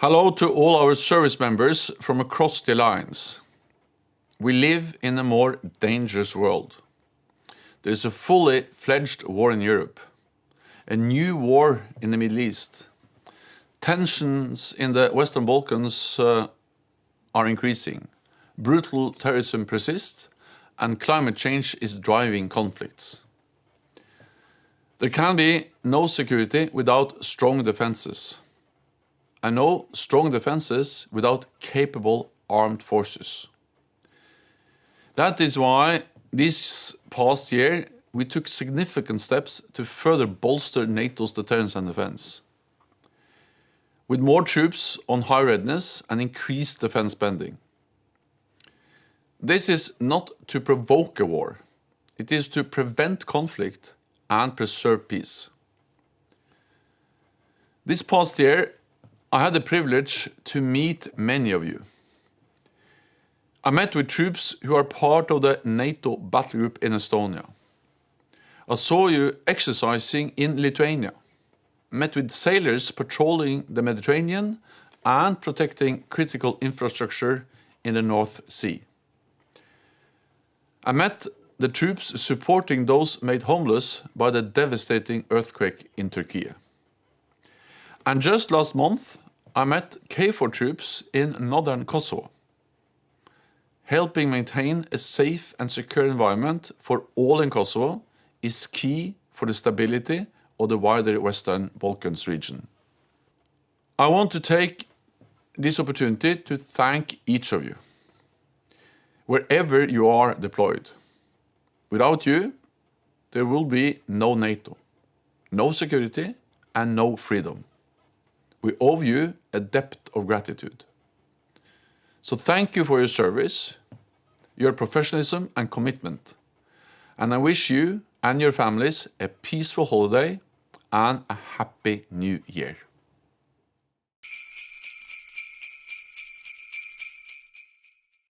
Hello to all our service members from across the alliance. We live in a more dangerous world. There is a fully fledged war in Europe, a new war in the Middle East. Tensions in the Western Balkans are increasing. Brutal terrorism persists, and climate change is driving conflicts. There can be no security without strong defenses, and no strong defenses without capable armed forces. That is why this past year we took significant steps to further bolster NATO's deterrence and defense, with more troops on high readiness and increased defense spending. This is not to provoke a war. It is to prevent conflict and preserve peace. This past year, I had the privilege to meet many of you. I met with troops who are part of the NATO battle group in Estonia. I saw you exercising in Lithuania, met with sailors patrolling the Mediterranean and protecting critical infrastructure in the North Sea. I met the troops supporting those made homeless by the devastating earthquake in Turkey. And just last month, I met KFOR troops in northern Kosovo, helping maintain a safe and secure environment for all in Kosovo is key for the stability of the wider Western Balkans region. I want to take this opportunity to thank each of you, wherever you are deployed. Without you, there will be no NATO, no security, and no freedom. We owe you a debt of gratitude. So thank you for your service, your professionalism and commitment. And I wish you and your families a peaceful holiday and a happy new year.